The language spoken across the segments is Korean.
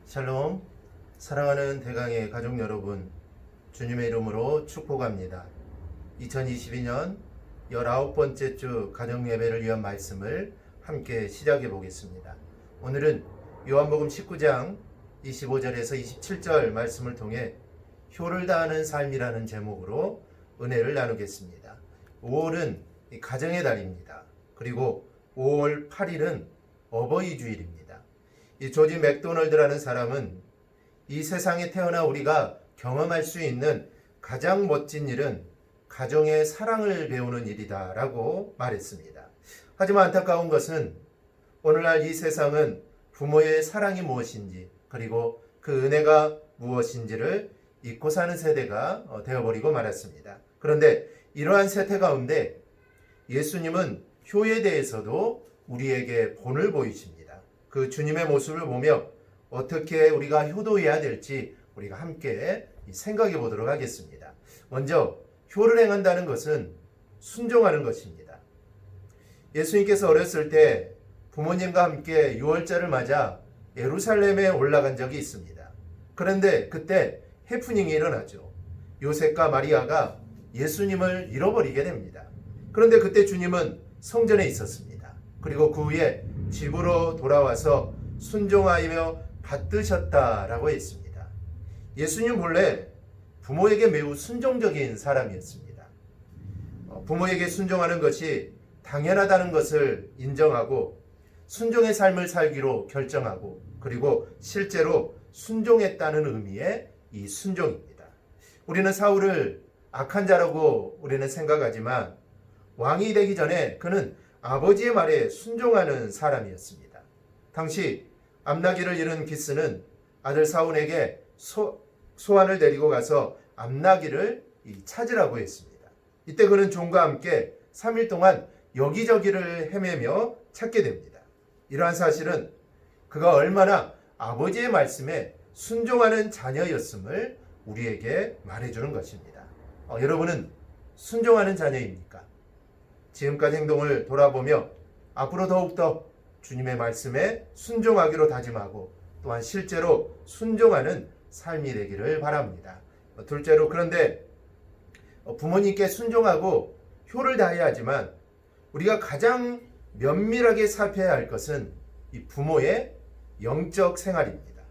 샬롬, 사랑하는 대강의 가족 여러분, 주님의 이름으로 축복합니다. 2022년 19번째 주 가정예배를 위한 말씀을 함께 시작해 보겠습니다. 오늘은 요한복음 19장 25절에서 27절 말씀을 통해 효를 다하는 삶이라는 제목으로 은혜를 나누겠습니다. 5월은 가정의 달입니다. 그리고 5월 8일은 어버이 주일입니다. 이 조지 맥도널드라는 사람은 이 세상에 태어나 우리가 경험할 수 있는 가장 멋진 일은 가정의 사랑을 배우는 일이다 라고 말했습니다. 하지만 안타까운 것은 오늘날 이 세상은 부모의 사랑이 무엇인지 그리고 그 은혜가 무엇인지를 잊고 사는 세대가 되어버리고 말았습니다. 그런데 이러한 세태 가운데 예수님은 효에 대해서도 우리에게 본을 보이십니다. 그 주님의 모습을 보며 어떻게 우리가 효도해야 될지 우리가 함께 생각해 보도록 하겠습니다. 먼저 효를 행한다는 것은 순종하는 것입니다. 예수님께서 어렸을 때 부모님과 함께 유월절을 맞아 예루살렘에 올라간 적이 있습니다. 그런데 그때 해프닝이 일어나죠. 요셉과 마리아가 예수님을 잃어버리게 됩니다. 그런데 그때 주님은 성전에 있었습니다. 그리고 그 후에 집으로 돌아와서 순종하며 받드셨다라고 했습니다. 예수님 본래 부모에게 매우 순종적인 사람이었습니다. 부모에게 순종하는 것이 당연하다는 것을 인정하고 순종의 삶을 살기로 결정하고 그리고 실제로 순종했다는 의미의 이 순종입니다. 우리는 사울을 악한 자라고 우리는 생각하지만 왕이 되기 전에 그는 아버지의 말에 순종하는 사람이었습니다. 당시 암나기를 잃은 기스는 아들 사울에게 소환을 데리고 가서 암나기를 찾으라고 했습니다. 이때 그는 종과 함께 3일 동안 여기저기를 헤매며 찾게 됩니다. 이러한 사실은 그가 얼마나 아버지의 말씀에 순종하는 자녀였음을 우리에게 말해주는 것입니다. 여러분은 순종하는 자녀입니까? 지금까지 행동을 돌아보며 앞으로 더욱더 주님의 말씀에 순종하기로 다짐하고 또한 실제로 순종하는 삶이 되기를 바랍니다. 둘째로 그런데 부모님께 순종하고 효를 다해야 하지만 우리가 가장 면밀하게 살펴야 할 것은 이 부모의 영적 생활입니다.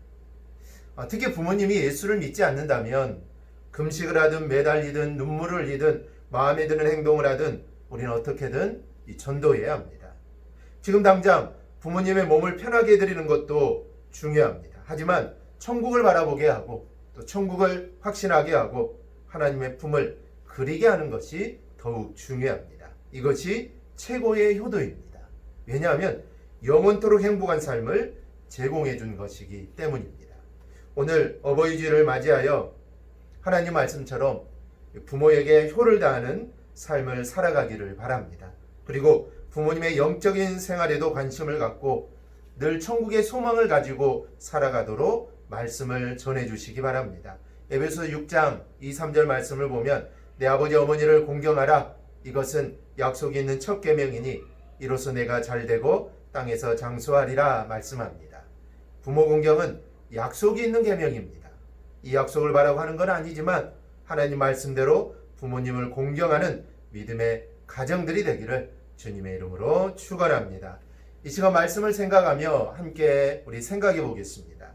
특히 부모님이 예수를 믿지 않는다면 금식을 하든 매달리든 눈물을 흘리든 마음에 드는 행동을 하든 우리는 어떻게든 전도해야 합니다. 지금 당장 부모님의 몸을 편하게 해드리는 것도 중요합니다. 하지만 천국을 바라보게 하고 또 천국을 확신하게 하고 하나님의 품을 그리게 하는 것이 더욱 중요합니다. 이것이 최고의 효도입니다. 왜냐하면 영원토록 행복한 삶을 제공해 준 것이기 때문입니다. 오늘 어버이 주일을 맞이하여 하나님 말씀처럼 부모에게 효를 다하는 삶을 살아가기를 바랍니다. 그리고 부모님의 영적인 생활에도 관심을 갖고 늘 천국의 소망을 가지고 살아가도록 말씀을 전해주시기 바랍니다. 에베소 6장 2, 3절 말씀을 보면 내 아버지 어머니를 공경하라. 이것은 약속이 있는 첫 계명이니 이로써 내가 잘되고 땅에서 장수하리라 말씀합니다. 부모 공경은 약속이 있는 계명입니다. 이 약속을 바라고 하는 건 아니지만 하나님 말씀대로 부모님을 공경하는 믿음의 가정들이 되기를 주님의 이름으로 축원합니다. 이 시간 말씀을 생각하며 함께 우리 생각해 보겠습니다.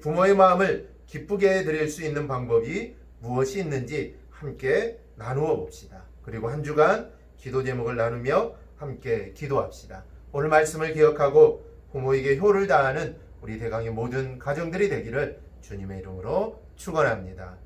부모의 마음을 기쁘게 해드릴 수 있는 방법이 무엇이 있는지 함께 나누어 봅시다. 그리고 한 주간 기도 제목을 나누며 함께 기도합시다. 오늘 말씀을 기억하고 부모에게 효를 다하는 우리 대강의 모든 가정들이 되기를 주님의 이름으로 축원합니다.